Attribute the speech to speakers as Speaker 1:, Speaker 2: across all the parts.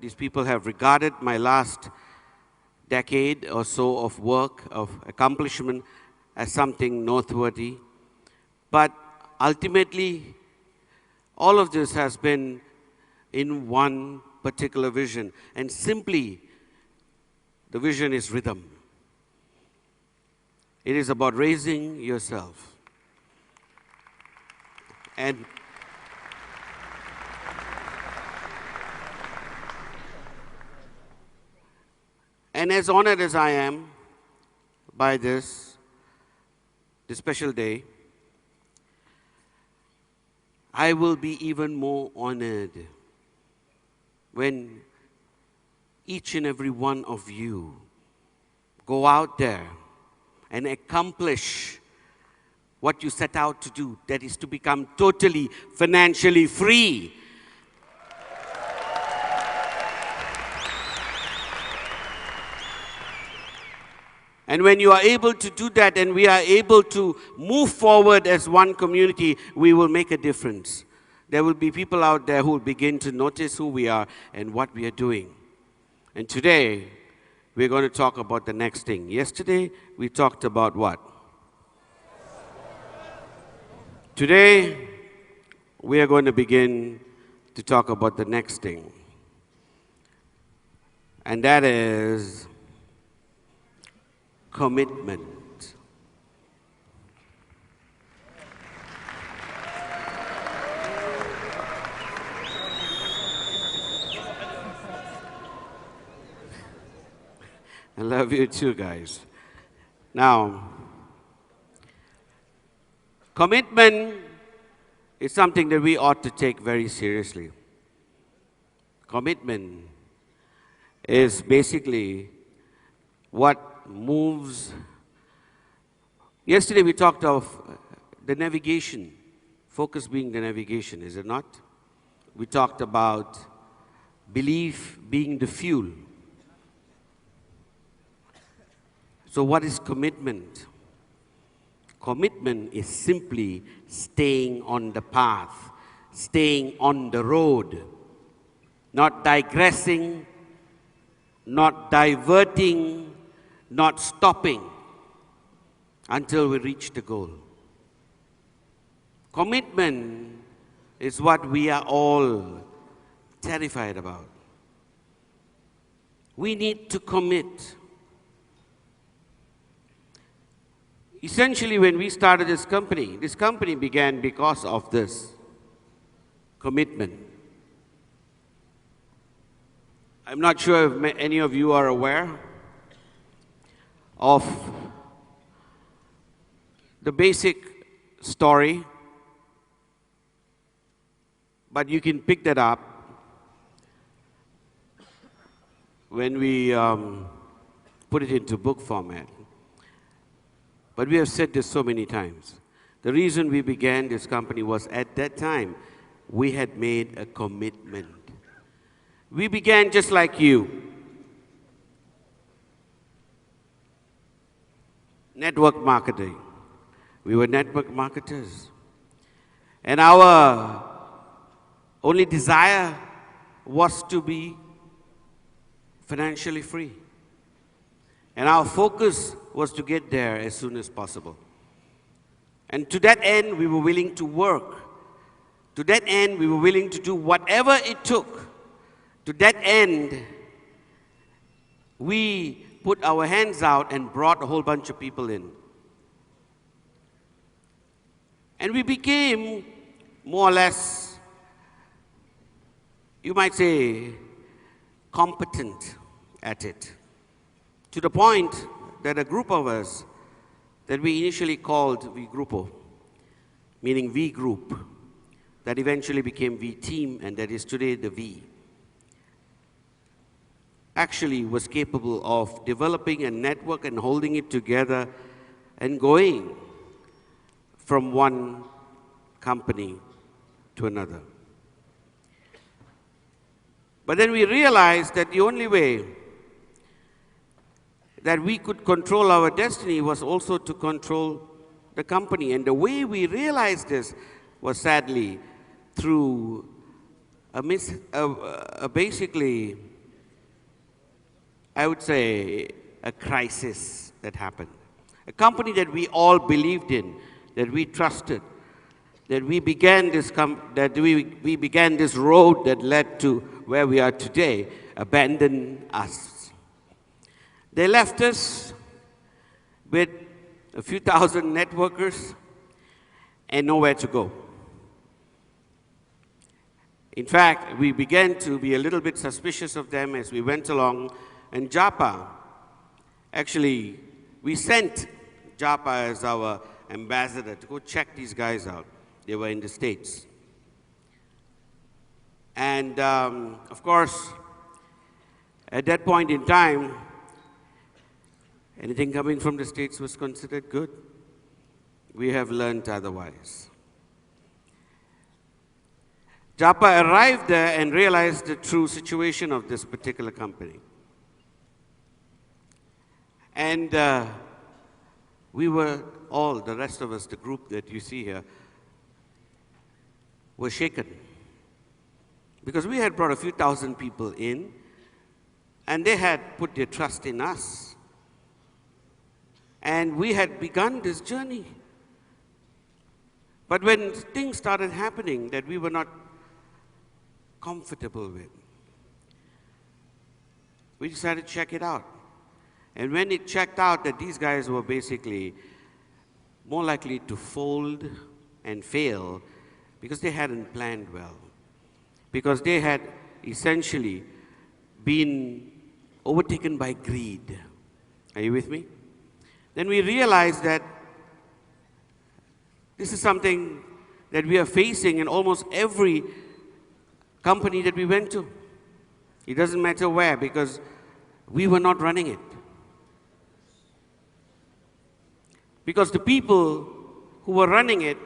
Speaker 1: these people have regarded my last decade or so of work, of accomplishment, as something noteworthy. But ultimately, all of this has been in one particular vision. And simply, the vision is rhythm. It is about raising yourself. And as honored as I am by this special day, I will be even more honored when each and every one of you go out there and accomplish what you set out to do, that is to become totally financially free. And when you are able to do that and we are able to move forward as one community, we will make a difference. There will be people out there who will begin to notice who we are and what we are doing. And today, we're going to talk about the next thing. Yesterday, we talked about what? Today, we are going to begin to talk about the next thing. And that is commitment. I love you too, guys. Now, commitment is something that we ought to take very seriously. Commitment is basically what moves. Yesterday we talked of the navigation, focus being the navigation, is it not? We talked about belief being the fuel. So what is commitment? Commitment is simply staying on the path, staying on the road, not digressing, not diverting, not stopping until we reach the goal. Commitment is what we are all terrified about. We need to commit. Essentially, when we started this company began because of this commitment. I'm not sure if any of you are aware of the basic story, but you can pick that up when we put it into book format. But we have said this so many times. The reason we began this company was at that time, we had made a commitment. We began just like you. Network marketing. We were network marketers. And our only desire was to be financially free. And our focus was to get there as soon as possible. And to that end, we were willing to work. To that end, we were willing to do whatever it took. To that end, we put our hands out and brought a whole bunch of people in. And we became more or less, you might say, competent at it. To the point that a group of us that we initially called V Grupo, meaning V Group, that eventually became V Team, and that is today the V, actually was capable of developing a network and holding it together and going from one company to another. But then we realized that the only way that we could control our destiny was also to control the company. And the way we realized this was sadly through basically, I would say, a crisis that happened. A company that we all believed in, that we trusted, that we began we began this road that led to where we are today, abandoned us. They left us with a few thousand networkers and nowhere to go. In fact, we began to be a little bit suspicious of them as we went along, and Japa, actually, we sent Japa as our ambassador to go check these guys out. They were in the States. And of course, at that point in time, anything coming from the States was considered good. We have learned otherwise. Japa arrived there and realized the true situation of this particular company. And we were all, the rest of us, the group that you see here, were shaken. Because we had brought a few thousand people in, and they had put their trust in us. And we had begun this journey. But when things started happening that we were not comfortable with, we decided to check it out. And when it checked out that these guys were basically more likely to fold and fail because they hadn't planned well, because they had essentially been overtaken by greed. Are you with me? Then we realized that this is something that we are facing in almost every company that we went to. It doesn't matter where, because we were not running it. Because the people who were running it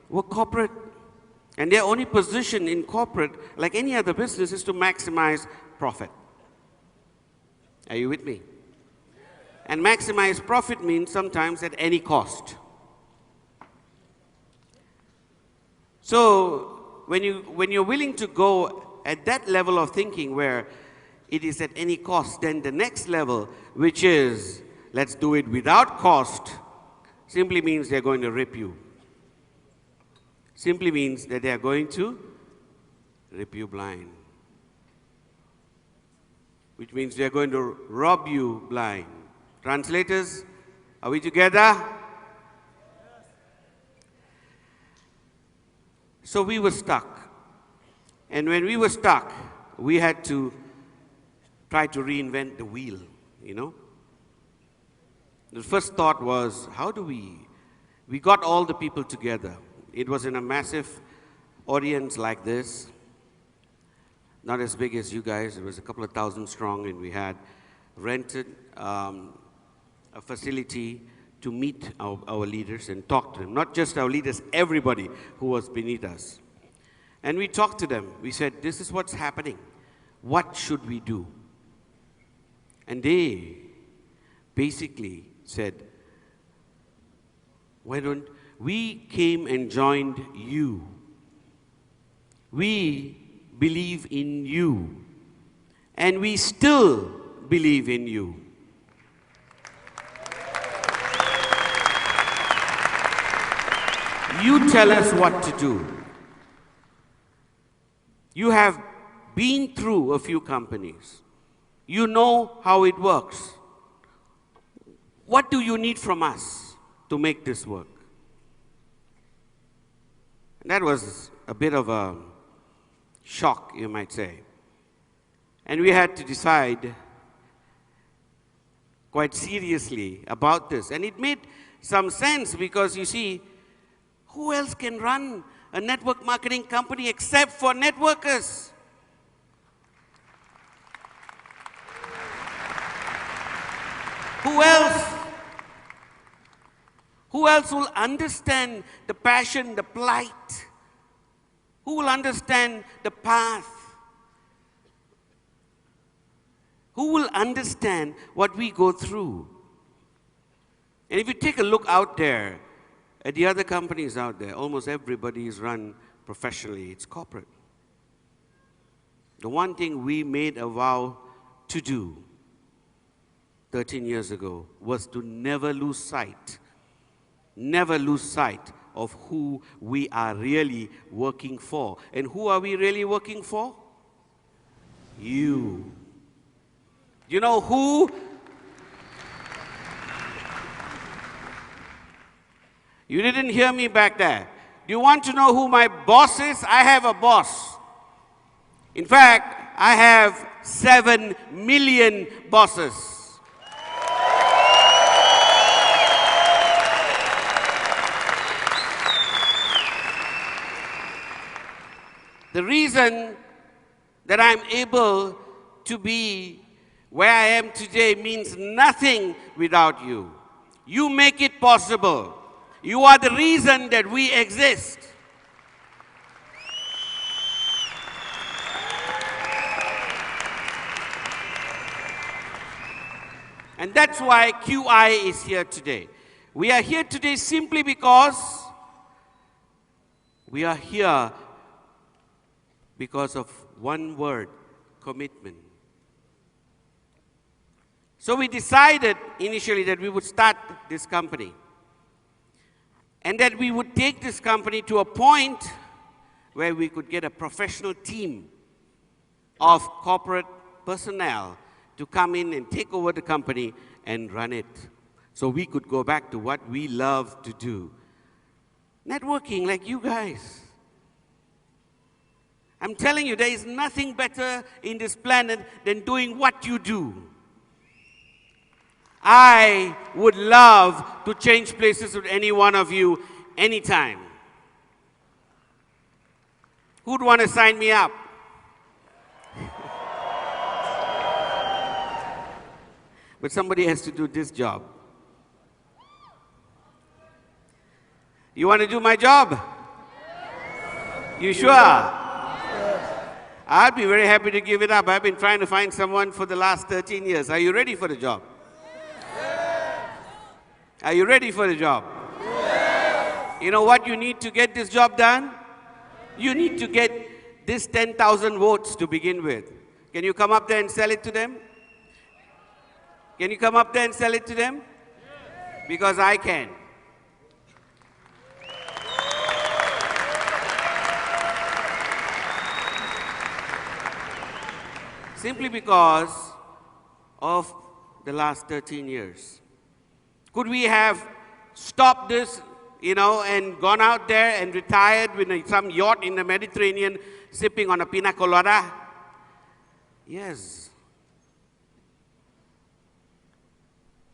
Speaker 1: were corporate. And their only position in corporate, like any other business, is to maximize profit. Are you with me? And maximize profit means sometimes at any cost. So when you're willing to go at that level of thinking where it is at any cost, then the next level, which is let's do it without cost, simply means they're going to rip you. Simply means that they are going to rip you blind. Which means they are going to rob you blind. Translators, are we together? So we were stuck. And when we were stuck, we had to try to reinvent the wheel, you know. The first thought was, how do we got all the people together. It was in a massive audience like this, not as big as you guys. It was a couple of thousand strong, and we had rented a facility to meet our leaders and talk to them. Not just our leaders, everybody who was beneath us. And we talked to them. We said, this is what's happening. What should we do? And they basically said, why don't we came and joined you. We believe in you. And we still believe in you. You tell us what to do. You have been through a few companies. You know how it works. What do you need from us to make this work? And that was a bit of a shock, you might say. And we had to decide quite seriously about this. And it made some sense because, you see, who else can run a network marketing company except for networkers? Who else? Who else will understand the passion, the plight? Who will understand the path? Who will understand what we go through? And if you take a look out there, at the other companies out there, almost everybody is run professionally. It's corporate. the one thing we made a vow to do 13 years ago was to never lose sight of who we are really working for. And who are we really working for? You. You know who? You didn't hear me back there. Do you want to know who my boss is? I have a boss. In fact, I have 7 million bosses. The reason that I'm able to be where I am today means nothing without you. You make it possible. You are the reason that we exist. And that's why QI is here today. We are here today simply because we are here because of one word, commitment. So we decided initially that we would start this company and that we would take this company to a point where we could get a professional team of corporate personnel to come in and take over the company and run it. So we could go back to what we love to do. Networking like you guys. I'm telling you, there is nothing better in this planet than doing what you do. I would love to change places with any one of you anytime. Who'd want to sign me up? But somebody has to do this job. You want to do my job? You sure? I'd be very happy to give it up. I've been trying to find someone for the last 13 years. Are you ready for the job? Are you ready for the job? You know what you need to get this job done? You need to get this 10,000 votes to begin with. Can you come up there and sell it to them? Can you come up there and sell it to them? Because I can. Simply because of the last 13 years. Could we have stopped this, and gone out there and retired with some yacht in the Mediterranean sipping on a pina colada? Yes.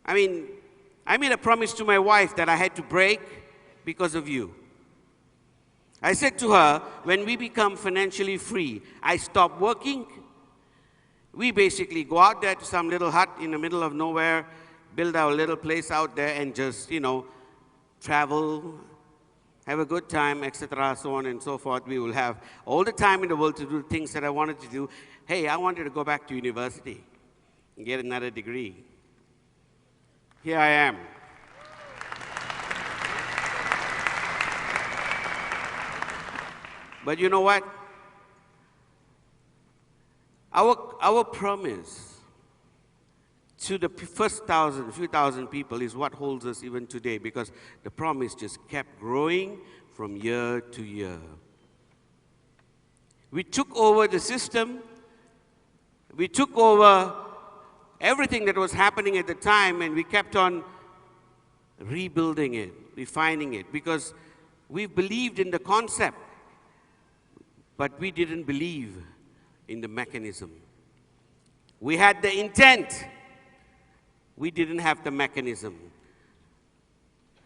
Speaker 1: I made a promise to my wife that I had to break because of you. I said to her, when we become financially free, I stop working. We basically go out there to some little hut in the middle of nowhere, build our little place out there and just, travel, have a good time, etc., so on and so forth. We will have all the time in the world to do things that I wanted to do. Hey, I wanted to go back to university and get another degree. Here I am. But you know what? Our promise to the first few thousand people is what holds us even today, because the promise just kept growing from year to year. We took over the system. We took over everything that was happening at the time, and we kept on rebuilding it, refining it, because we believed in the concept, but we didn't believe in the mechanism. We had the intent. We didn't have the mechanism.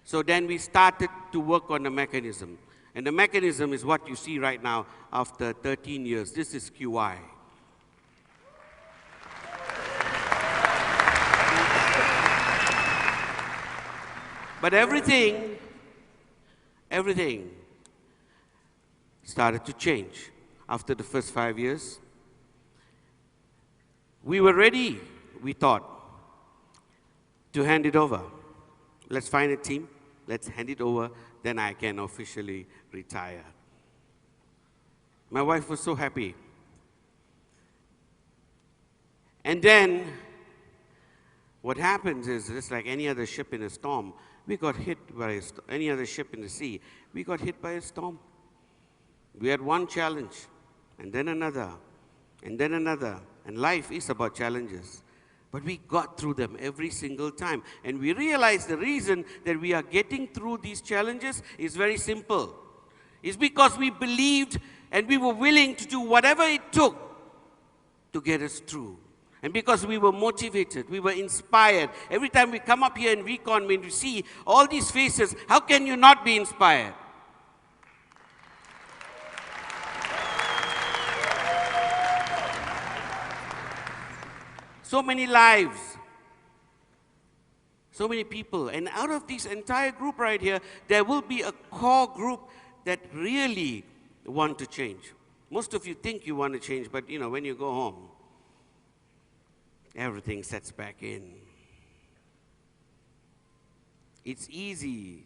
Speaker 1: So then we started to work on the mechanism. And the mechanism is what you see right now after 13 years. This is QI. But everything started to change after the first 5 years. We were ready, we thought, to hand it over. Let's find a team, let's hand it over, then I can officially retire. My wife was so happy. And then what happens is, just like any other ship in a storm, we got hit by any other ship in the sea. We got hit by a storm. We had one challenge, and then another, and then another. And life is about challenges. But we got through them every single time. And we realized the reason that we are getting through these challenges is very simple. It's because we believed and we were willing to do whatever it took to get us through. And because we were motivated, we were inspired. Every time we come up here in Recon, when we see all these faces, how can you not be inspired? So many lives, so many people. And out of this entire group right here, there will be a core group that really want to change. Most of you think you want to change, but when you go home, everything sets back in. It's easy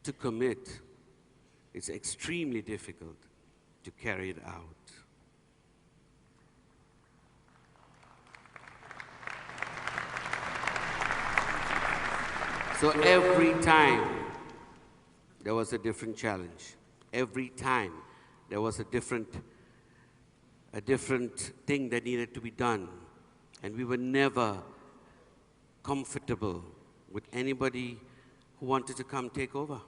Speaker 1: to commit. It's extremely difficult to carry it out. So every time there was a different challenge. Every time there was a different thing that needed to be done. And we were never comfortable with anybody who wanted to come take over.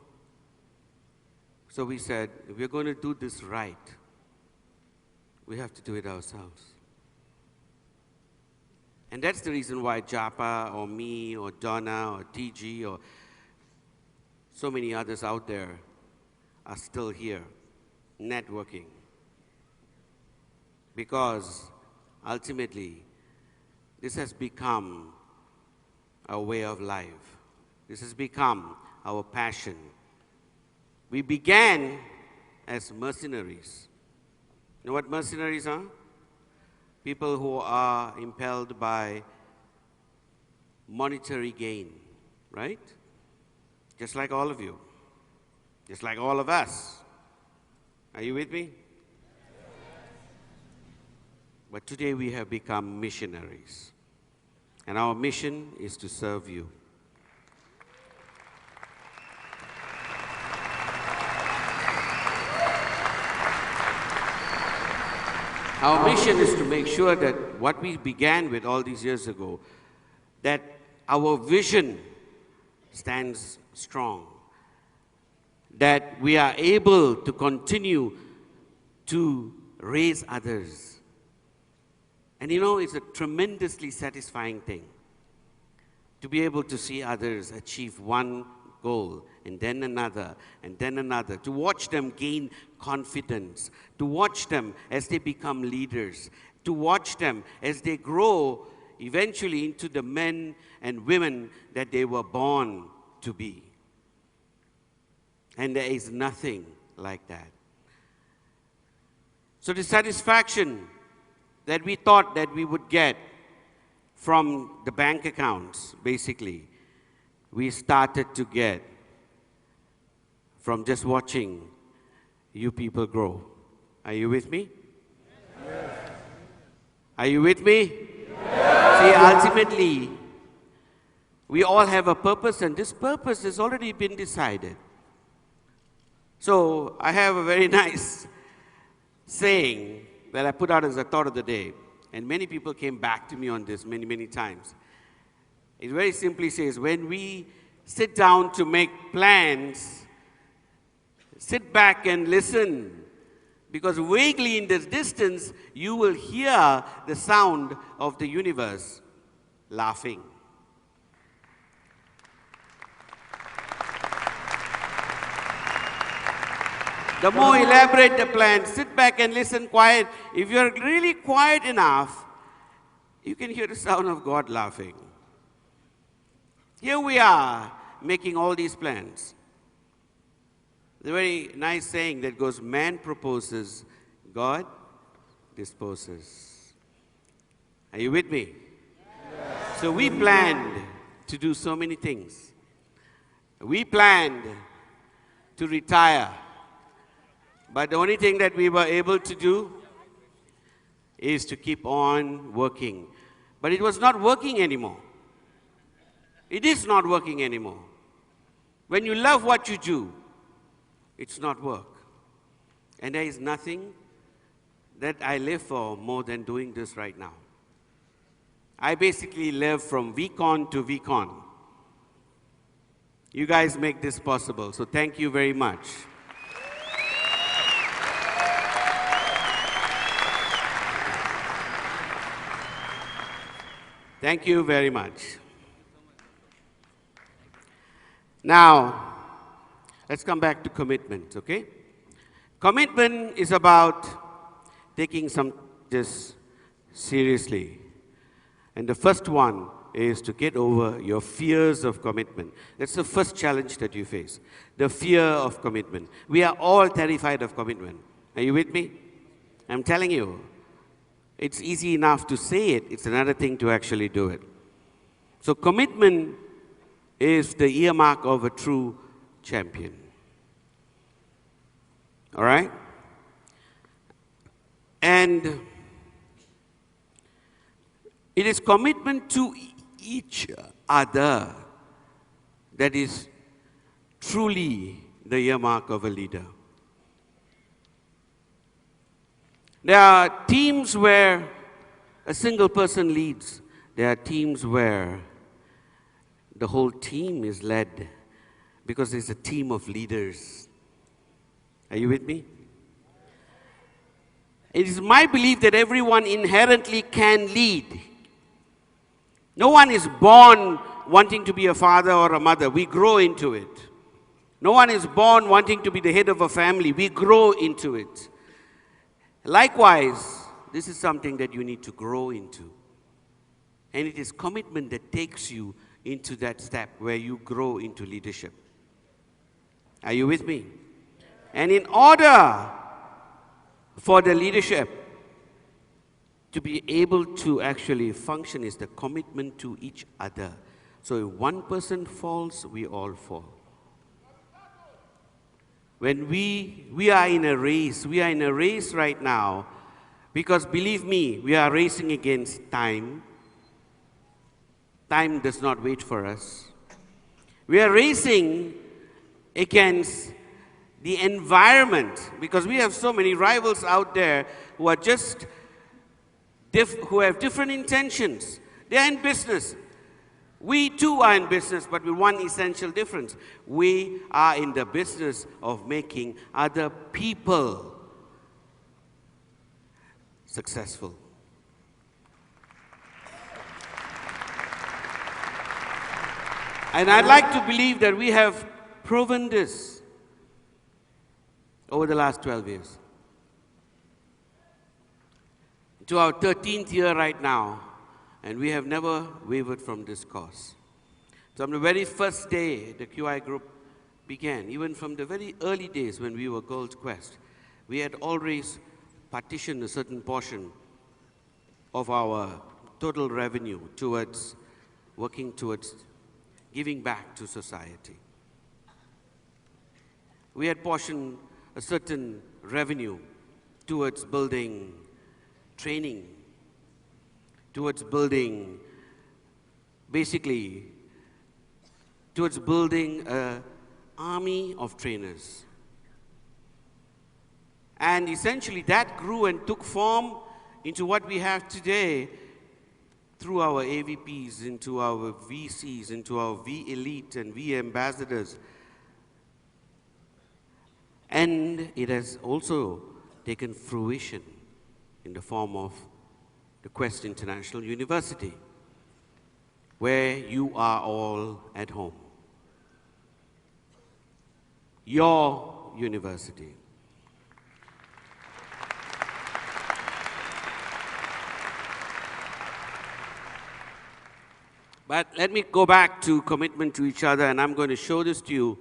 Speaker 1: So we said, if we're going to do this right, we have to do it ourselves. And that's the reason why Japa or me or Donna or TG or so many others out there are still here, networking. Because ultimately, this has become our way of life. This has become our passion. We began as mercenaries. You know what mercenaries are? People who are impelled by monetary gain, right? Just like all of you. Just like all of us. Are you with me? But today we have become missionaries. And our mission is to serve you. Our mission is to make sure that what we began with all these years ago, that our vision stands strong, that we are able to continue to raise others. And it's a tremendously satisfying thing to be able to see others achieve one goal, and then another, and then another, to watch them gain confidence, to watch them as they become leaders, to watch them as they grow eventually into the men and women that they were born to be. And there is nothing like that. So the satisfaction that we thought that we would get from the bank accounts, basically, we started to get from just watching you people grow. Are you with me? Yes. Are you with me? Yes. See, ultimately, we all have a purpose, and this purpose has already been decided. So I have a very nice saying that I put out as a thought of the day, and many people came back to me on this many, many times. It very simply says, when we sit down to make plans, sit back and listen, because vaguely in this distance, you will hear the sound of the universe laughing. The more elaborate the plan, sit back and listen quiet. If you're really quiet enough, you can hear the sound of God laughing. Here we are, making all these plans. The very nice saying that goes, man proposes, God disposes. Are you with me? Yes. So we planned to do so many things. We planned to retire. But the only thing that we were able to do is to keep on working. But it was not working anymore. It is not working anymore. When you love what you do, it's not work. And there is nothing that I live for more than doing this right now. I basically live from week on to week on. You guys make this possible, so thank you very much. Thank you very much. Now, let's come back to commitment, okay? Commitment is about taking some this seriously. And the first one is to get over your fears of commitment. That's the first challenge that you face, the fear of commitment. We are all terrified of commitment. Are you with me? I'm telling you, it's easy enough to say it. It's another thing to actually do it. So commitment is the earmark of a true champion. All right? And it is commitment to each other that is truly the earmark of a leader. There are teams where a single person leads. There are teams where the whole team is led because it's a team of leaders. Are you with me? It is my belief that everyone inherently can lead. No one is born wanting to be a father or a mother. We grow into it. No one is born wanting to be the head of a family. We grow into it. Likewise, this is something that you need to grow into. And it is commitment that takes you into that step where you grow into leadership. Are you with me? And in order for the leadership to be able to actually function is the commitment to each other. So if one person falls, we all fall. When we are in a race right now, because believe me, we are racing against time. Time does not wait for us. We are racing against the environment because we have so many rivals out there who are just who have different intentions. They are in business. We too are in business, but with one essential difference. We are in the business of making other people successful. And I'd like to believe that we have proven this over the last 12 years. To our 13th year right now, and we have never wavered from this cause. From the very first day the QI group began, even from the very early days when we were Gold Quest, we had always partitioned a certain portion of our total revenue towards working towards giving back to society. We had portioned a certain revenue towards building training, towards building, basically, towards building an army of trainers. And essentially that grew and took form into what we have today through our AVPs, into our VCs, into our V Elite and V Ambassadors. And it has also taken fruition in the form of the Quest International University, where you are all at home. Your university. But let me go back to commitment to each other, and I'm going to show this to you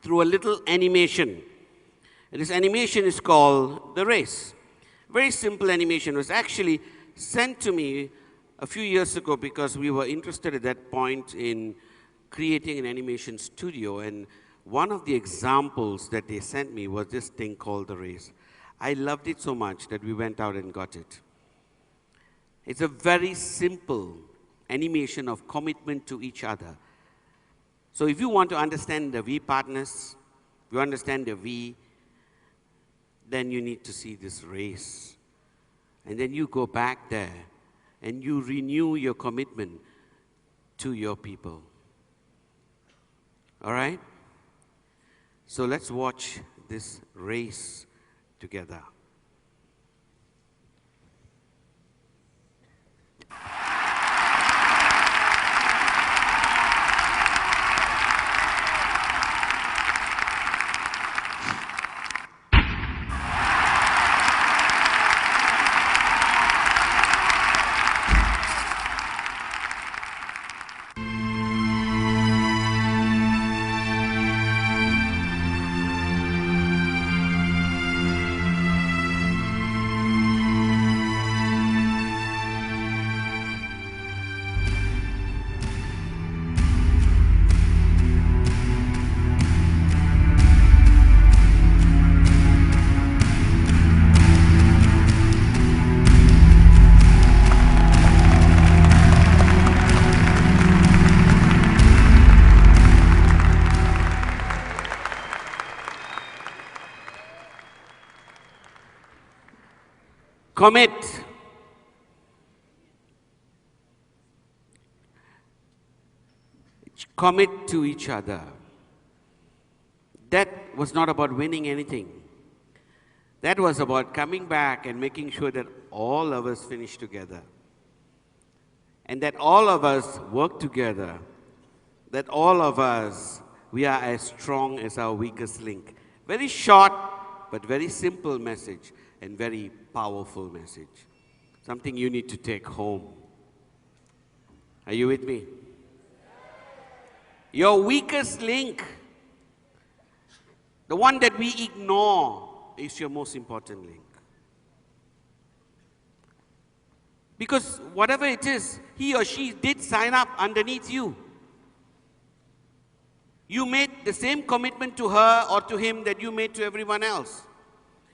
Speaker 1: through a little animation. And this animation is called The Race. Very simple animation. It was actually sent to me a few years ago because we were interested at that point in creating an animation studio. And one of the examples that they sent me was this thing called The Race. I loved it so much that we went out and got it. It's a very simple animation of commitment to each other. So if you want to understand the V partners, you understand the V, then you need to see this race. And then you go back there and you renew your commitment to your people. All right? So let's watch this race together. Commit. Commit to each other. That was not about winning anything. That was about coming back and making sure that all of us finish together. And that all of us work together. That all of us, we are as strong as our weakest link. Very short, but very simple message and very powerful message. Something you need to take home. Are you with me? Your weakest link, the one that we ignore, is your most important link. Because whatever it is, he or she did sign up underneath you. You made the same commitment to her or to him that you made to everyone else.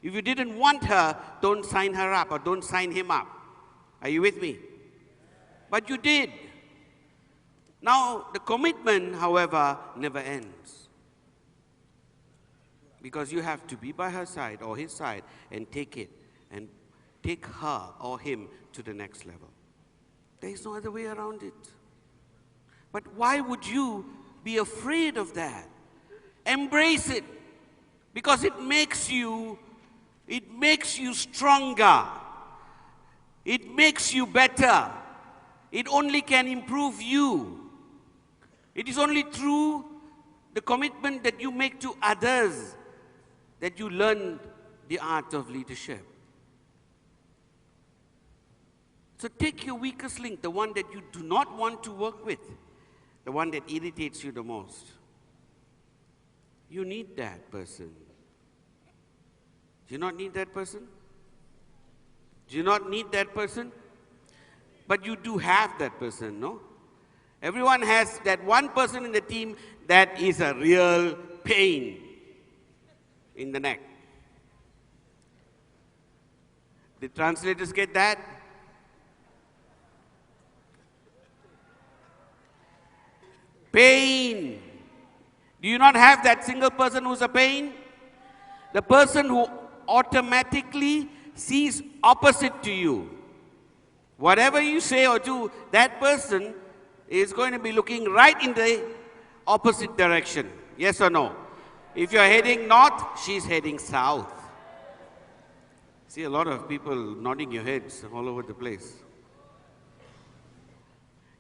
Speaker 1: If you didn't want her, don't sign her up or don't sign him up. Are you with me? But you did. Now, the commitment, however, never ends. Because you have to be by her side or his side and take it and take her or him to the next level. There is no other way around it. But why would you be afraid of that? Embrace it. Because it makes you stronger. It makes you better. It only can improve you. It is only through the commitment that you make to others that you learn the art of leadership. So take your weakest link, the one that you do not want to work with, the one that irritates you the most. You need that person. Do you not need that person? Do you not need that person? But you do have that person, no? Everyone has that one person in the team that is a real pain in the neck. The translators get that? Pain. Do you not have that single person who's a pain? The person who automatically sees opposite to you. Whatever you say or do, that person is going to be looking right in the opposite direction. Yes or no? If you're heading north, she's heading south. See a lot of people nodding your heads all over the place.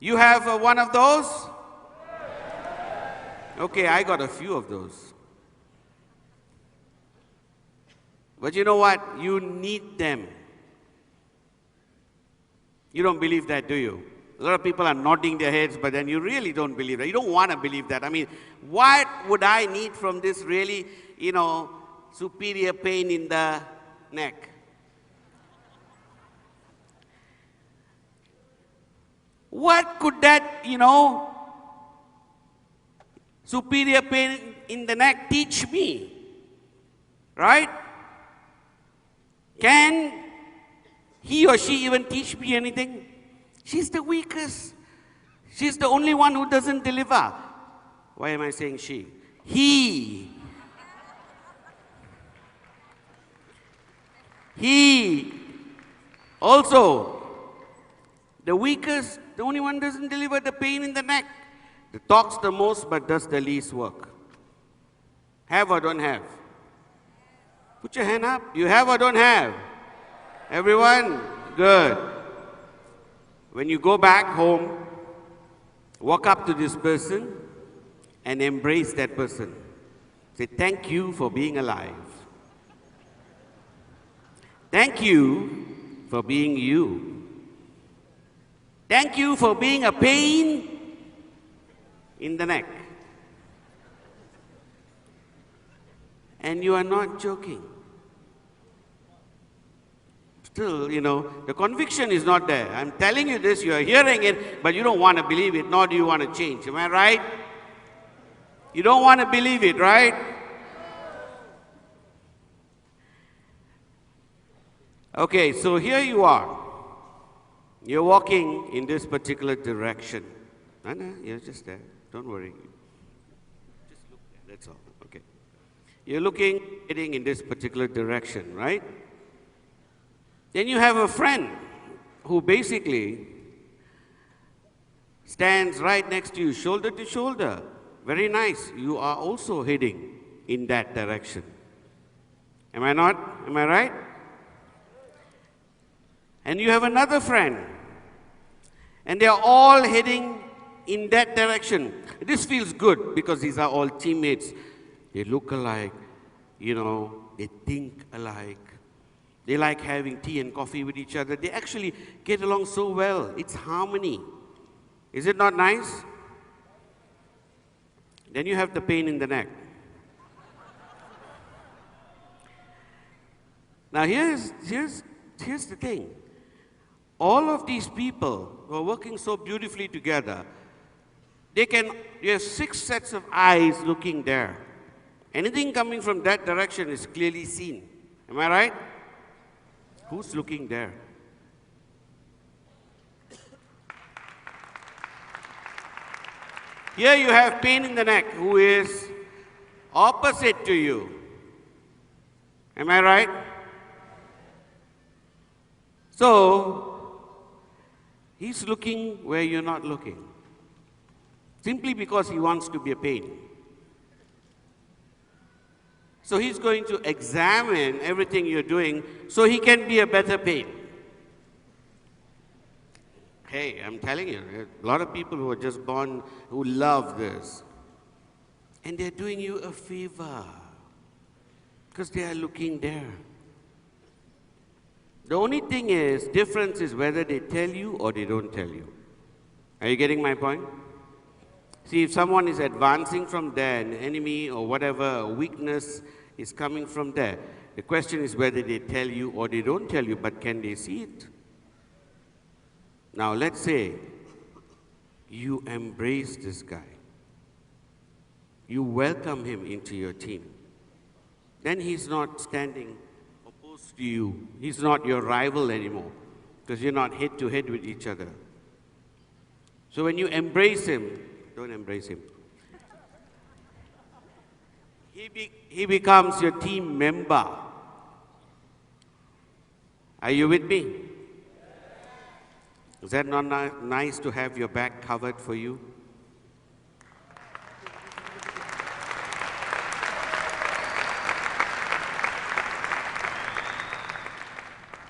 Speaker 1: You have one of those? Okay, I got a few of those. But you know what? You need them. You don't believe that, do you? A lot of people are nodding their heads, but then you really don't believe that. You don't want to believe that. I mean, what would I need from this really, superior pain in the neck? What could that, superior pain in the neck teach me? Right? Can he or she even teach me anything? She's the weakest. She's the only one who doesn't deliver. Why am I saying she? He also, the weakest, the only one doesn't deliver, the pain in the neck. That talks the most but does the least work. Have or don't have? Put your hand up. You have or don't have? Everyone? Good. When you go back home, walk up to this person and embrace that person. Say, thank you for being alive. Thank you for being you. Thank you for being a pain in the neck. And you are not joking. Still, the conviction is not there. I'm telling you this, you are hearing it, but you don't want to believe it, nor do you want to change. Am I right? You don't want to believe it, right? Okay, so here you are. You're walking in this particular direction. No, you're just there. Don't worry. Just look there, that's all. Okay. You're heading in this particular direction, right? Then you have a friend who basically stands right next to you, shoulder to shoulder. Very nice. You are also heading in that direction. Am I not? Am I right? And you have another friend. And they are all heading in that direction. This feels good because these are all teammates. They look alike, they think alike. They like having tea and coffee with each other. They actually get along so well. It's harmony. Is it not nice? Then you have the pain in the neck. Now here's the thing. All of these people who are working so beautifully together, you have 6 sets of eyes looking there. Anything coming from that direction is clearly seen. Am I right? Who's looking there? Here you have pain in the neck, who is opposite to you. Am I right? So, he's looking where you're not looking. Simply because he wants to be a pain. So he's going to examine everything you're doing so he can be a better pain. Hey, I'm telling you, a lot of people who are just born who love this. And they're doing you a favor because they are looking there. The only thing difference is whether they tell you or they don't tell you. Are you getting my point? See, if someone is advancing from there, an enemy or whatever, a weakness is coming from there, the question is whether they tell you or they don't tell you, but can they see it? Now, let's say you embrace this guy. You welcome him into your team. Then he's not standing opposed to you. He's not your rival anymore because you're not head to head with each other. So when you embrace him, don't embrace him. He becomes your team member. Are you with me? Is that not nice to have your back covered for you?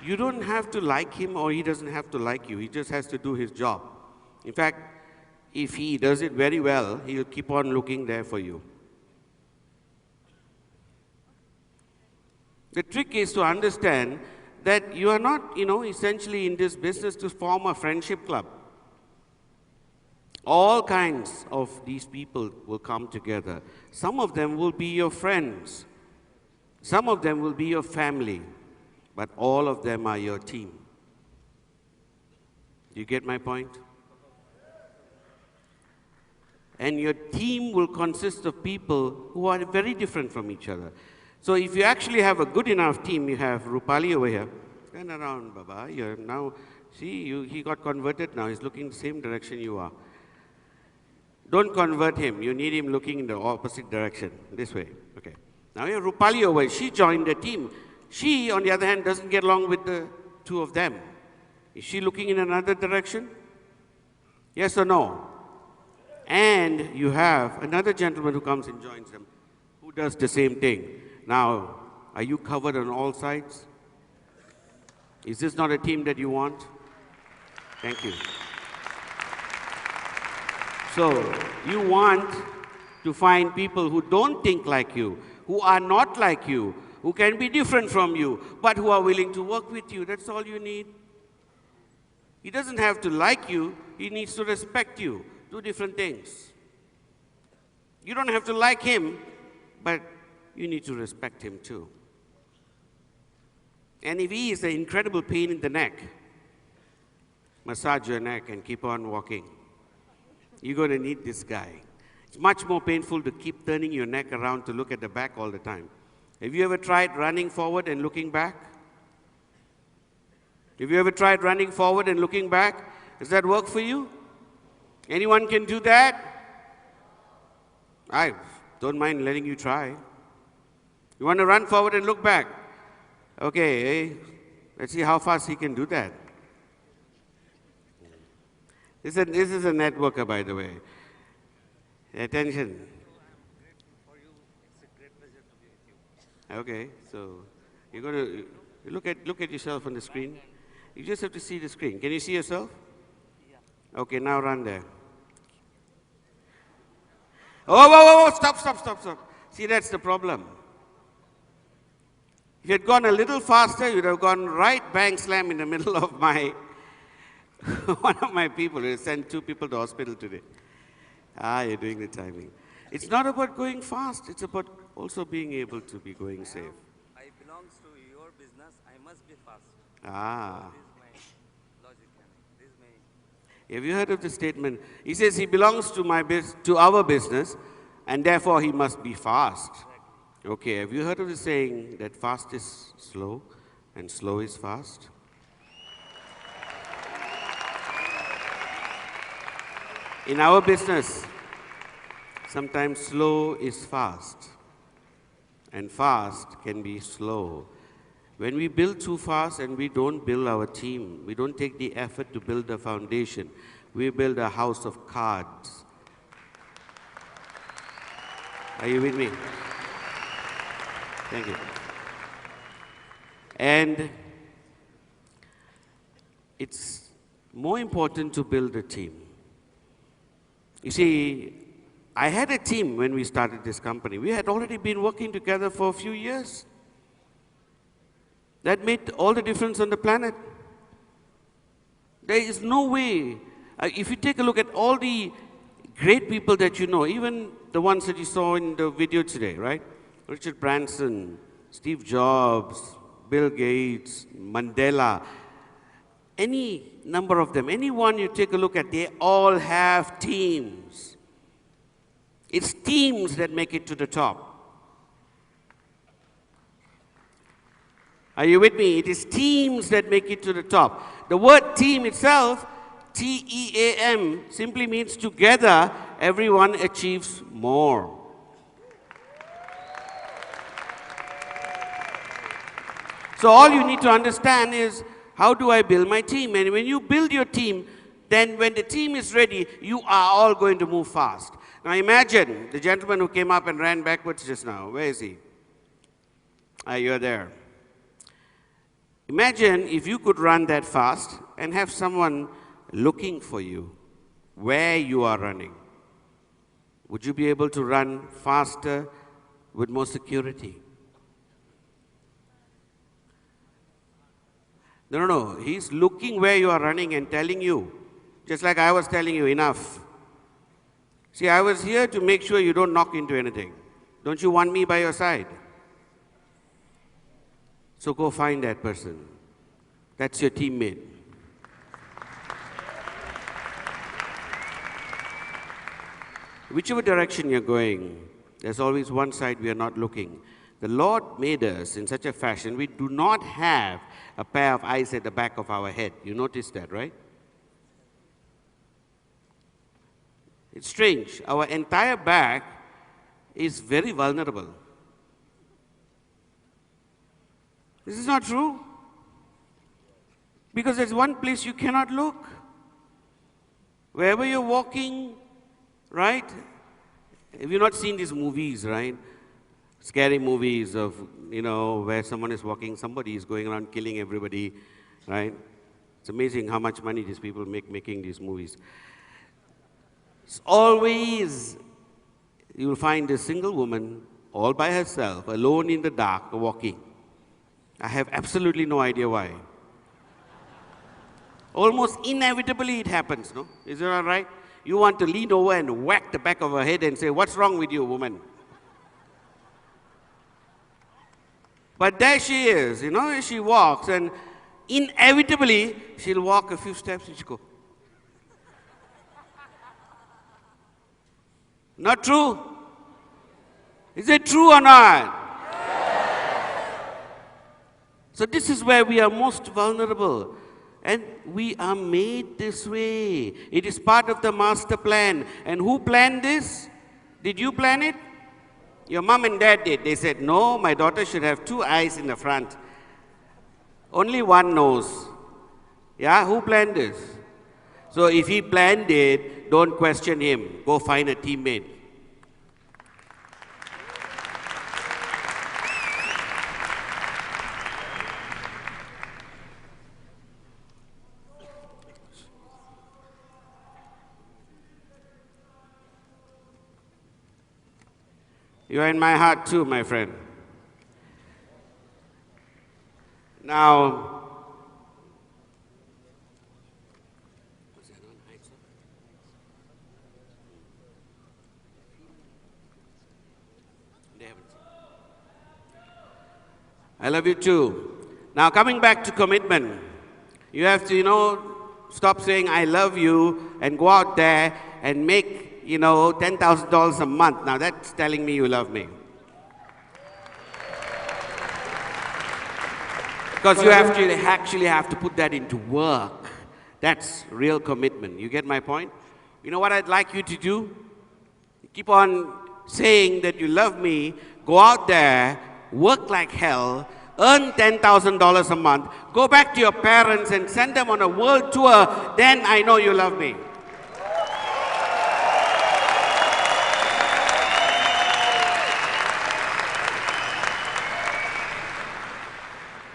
Speaker 1: You don't have to like him or he doesn't have to like you. He just has to do his job. In fact, if he does it very well, he'll keep on looking there for you. The trick is to understand that you are not, essentially in this business to form a friendship club. All kinds of these people will come together. Some of them will be your friends. Some of them will be your family. But all of them are your team. You get my point? And your team will consist of people who are very different from each other. So if you actually have a good enough team, you have Rupali over here, Turn around, Baba. You're now, see, he got converted now. He's looking the same direction you are. Don't convert him. You need him looking in the opposite direction. This way. Okay. Now you have Rupali over here. She joined the team. She, on the other hand, doesn't get along with the two of them. Is she looking in another direction? Yes or no? And you have another gentleman who comes and joins them, who does the same thing. Now, are you covered on all sides? Is this not a team that you want? Thank you. So, you want to find people who don't think like you, who are not like you, who can be different from you, but who are willing to work with you. That's all you need. He doesn't have to like you, he needs to respect you. Two different things. You don't have to like him, but you need to respect him too. And if he is an incredible pain in the neck, massage your neck and keep on walking. You're going to need this guy. It's much more painful to keep turning your neck around to look at the back all the time. Have you ever tried running forward and looking back? Have you ever tried running forward and looking back? Does that work for you? Anyone can do that? I don't mind letting you try. You want to run forward and look back? Okay, let's see how fast he can do that. This is a networker, by the way. Attention. Okay, so you're going to look at yourself on the screen. You just have to see the screen. Can you see yourself? Yeah. Okay, now run there. Oh, whoa, whoa, stop. See, that's the problem. If you had gone a little faster, you'd have gone right bang slam in the middle of my, one of my people. We sent 2 people to hospital today. You're doing the timing. It's not about going fast. It's about also being able to be going safe.
Speaker 2: I belong to your business. I must be fast.
Speaker 1: So
Speaker 2: this is my logic. This is my...
Speaker 1: Have you heard of the statement? He says he belongs to our business, and therefore he must be fast. Okay, have you heard of the saying that fast is slow and slow is fast? In our business, sometimes slow is fast, and fast can be slow. When we build too fast and we don't build our team, we don't take the effort to build the foundation, we build a house of cards. Are you with me? Thank you. And it's more important to build a team. You see, I had a team when we started this company. We had already been working together for a few years. That made all the difference on the planet. There is no way, if you take a look at all the great people that you know, even the ones that you saw in the video today, right? Richard Branson, Steve Jobs, Bill Gates, Mandela, any number of them, anyone you take a look at, they all have teams. It's teams that make it to the top. Are you with me? It is teams that make it to the top. The word team itself, T-E-A-M, simply means together, everyone achieves more. So all you need to understand is, how do I build my team? And when you build your team, then when the team is ready, you are all going to move fast. Now imagine the gentleman who came up and ran backwards just now. Where is he? You're there. Imagine if you could run that fast and have someone looking for you where you are running. Would you be able to run faster with more security? No. He's looking where you are running and telling you, just like I was telling you, enough. See, I was here to make sure you don't knock into anything. Don't you want me by your side? So go find that person. That's your teammate. Whichever direction you're going, there's always one side we are not looking. The Lord made us in such a fashion, we do not have a pair of eyes at the back of our head. You notice that, right? It's strange. Our entire back is very vulnerable. This is not true. Because there's one place you cannot look. Wherever you're walking, right? Have you not seen these movies, right? Scary movies of, where someone is walking, somebody is going around killing everybody, right? It's amazing how much money these people make making these movies. It's always, you'll find a single woman all by herself, alone in the dark, walking. I have absolutely no idea why. Almost inevitably it happens, no? Is it all right? You want to lean over and whack the back of her head and say, "What's wrong with you, woman?" But there she is, she walks, and inevitably she'll walk a few steps and she'll go. Not true? Is it true or not? So this is where we are most vulnerable. And we are made this way. It is part of the master plan. And who planned this? Did you plan it? Your mom and dad did. They said, "No, my daughter should have 2 eyes in the front. Only one nose." Yeah, who planned this? So if he planned it, don't question him. Go find a teammate. You are in my heart too, my friend. Now, I love you too. Now, coming back to commitment, you have to, stop saying "I love you" and go out there and make $10,000 a month. Now that's telling me you love me. Because you actually have to put that into work. That's real commitment. You get my point? You know what I'd like you to do? Keep on saying that you love me, go out there, work like hell, earn $10,000 a month, go back to your parents and send them on a world tour, then I know you love me.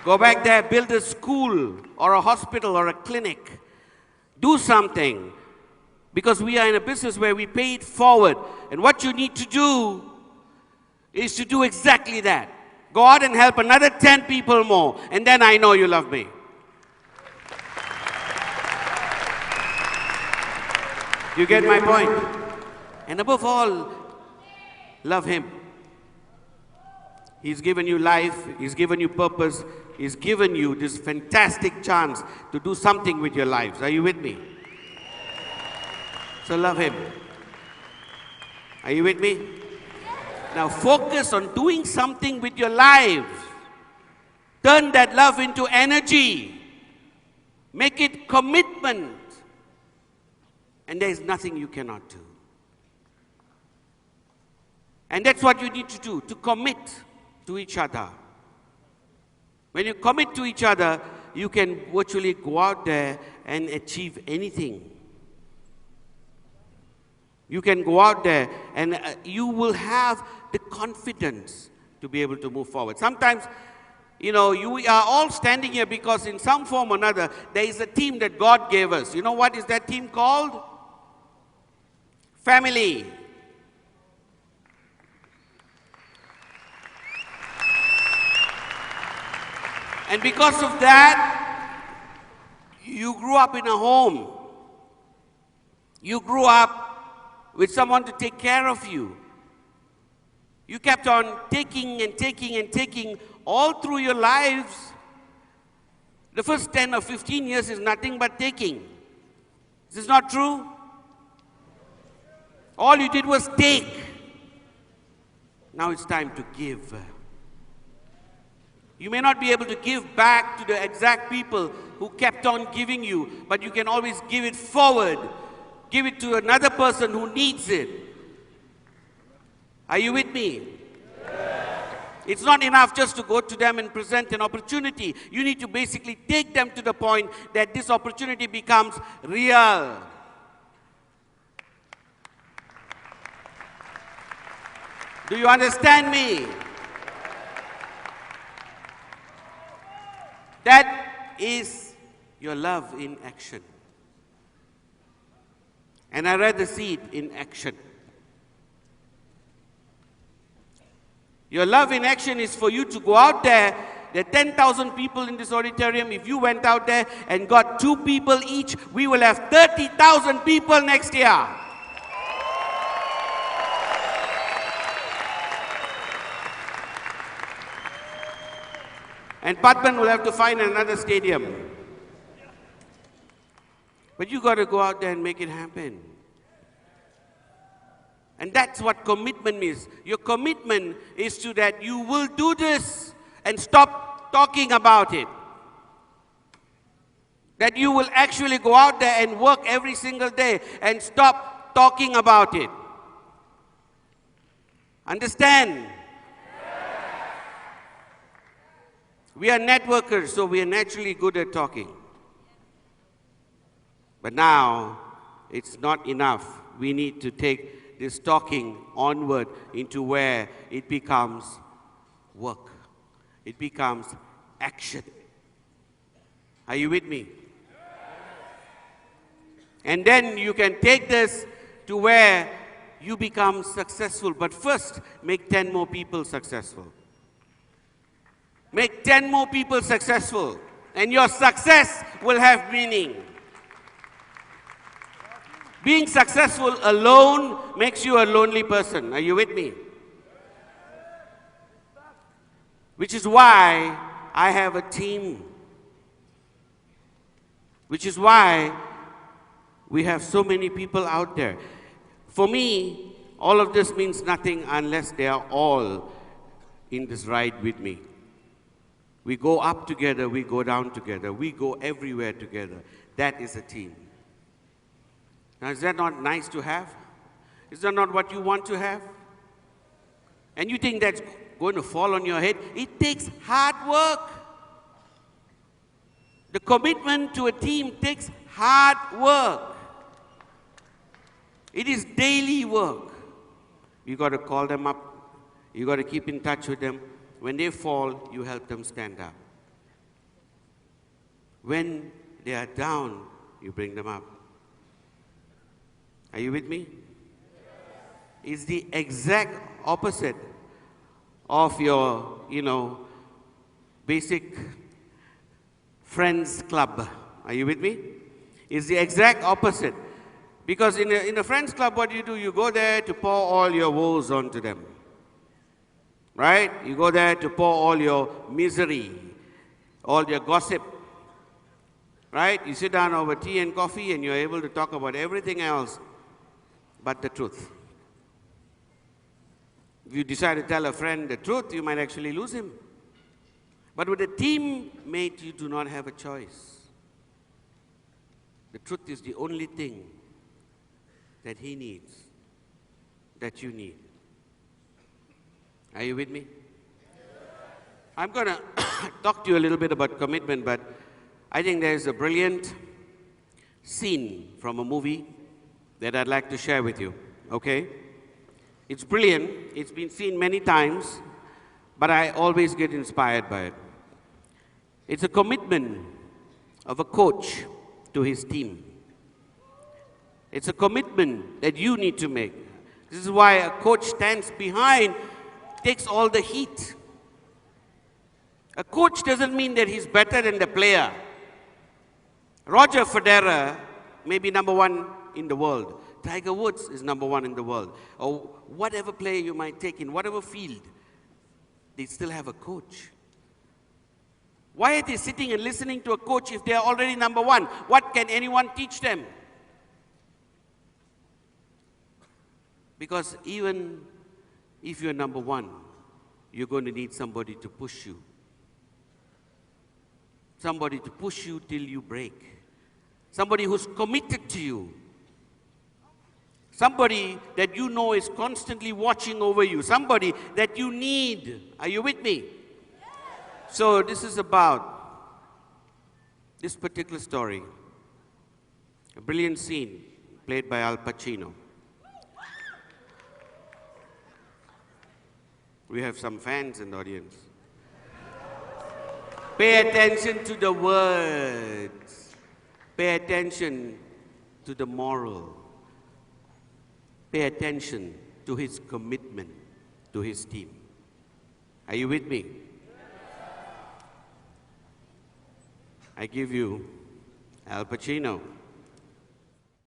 Speaker 1: Go back there, build a school or a hospital or a clinic. Do something. Because we are in a business where we pay it forward. And what you need to do is to do exactly that. Go out and help another 10 people more. And then I know you love me. You get my point? And above all, love him. He's given you life. He's given you purpose. He's given you this fantastic chance to do something with your lives. Are you with me? So love him. Are you with me? Now focus on doing something with your lives. Turn that love into energy. Make it commitment. And there is nothing you cannot do. And that's what you need to do, to commit to each other. When you commit to each other, you can virtually go out there and achieve anything. You can go out there and you will have the confidence to be able to move forward. Sometimes, you are all standing here because in some form or another, there is a team that God gave us. You know what is that team called? Family. And because of that, you grew up in a home. You grew up with someone to take care of you. You kept on taking and taking and taking all through your lives. The first 10 or 15 years is nothing but taking. Is this not true? All you did was take. Now it's time to give. You may not be able to give back to the exact people who kept on giving you, but you can always give it forward. Give it to another person who needs it. Are you with me? It's not enough just to go to them and present an opportunity. You need to basically take them to the point that this opportunity becomes real. Do you understand me? That is your love in action. And I rather see it in action. Your love in action is for you to go out there. There are 10,000 people in this auditorium. If you went out there and got 2 people each, we will have 30,000 people next year. And Padman will have to find another stadium. But you got to go out there and make it happen. And that's what commitment means. Your commitment is to that you will do this and stop talking about it. That you will actually go out there and work every single day and stop talking about it. Understand? We are networkers, so we are naturally good at talking. But now, it's not enough. We need to take this talking onward into where it becomes work. It becomes action. Are you with me? And then you can take this to where you become successful. But first, make 10 more people successful. Make 10 more people successful. And your success will have meaning. Being successful alone makes you a lonely person. Are you with me? Which is why I have a team. Which is why we have so many people out there. For me, all of this means nothing unless they are all in this ride with me. We go up together, we go down together, we go everywhere together. That is a team. Now, is that not nice to have? Is that not what you want to have? And you think that's going to fall on your head? It takes hard work. The commitment to a team takes hard work. It is daily work. You got to call them up. You got to keep in touch with them. When they fall, you help them stand up. When they are down, you bring them up. Are you with me? It's the exact opposite of your, basic friends club. Are you with me? It's the exact opposite. Because in a friends club, what do? You go there to pour all your woes onto them. Right? You go there to pour all your misery, all your gossip. Right? You sit down over tea and coffee and you're able to talk about everything else but the truth. If you decide to tell a friend the truth, you might actually lose him. But with a teammate, you do not have a choice. The truth is the only thing that he needs, that you need. Are you with me? I'm going to talk to you a little bit about commitment, but I think there's a brilliant scene from a movie that I'd like to share with you, okay? It's brilliant. It's been seen many times, but I always get inspired by it. It's a commitment of a coach to his team. It's a commitment that you need to make. This is why a coach stands behind, takes all the heat. A coach doesn't mean that he's better than the player. Roger Federer may be number 1 in the world. Tiger Woods is number 1 in the world. Or whatever player you might take in whatever field, they still have a coach. Why are they sitting and listening to a coach if they are already number 1? What can anyone teach them? Because even if you're number 1, you're going to need somebody to push you somebody to push you till you break, somebody who's committed to you, somebody that you know is constantly watching over you, somebody that you need. Are you with me? So this is about this particular story, a brilliant scene played by Al Pacino. We have some fans in the audience. Pay attention to the words. Pay attention to the moral. Pay attention to his commitment to his team. Are you with me? I give you Al Pacino.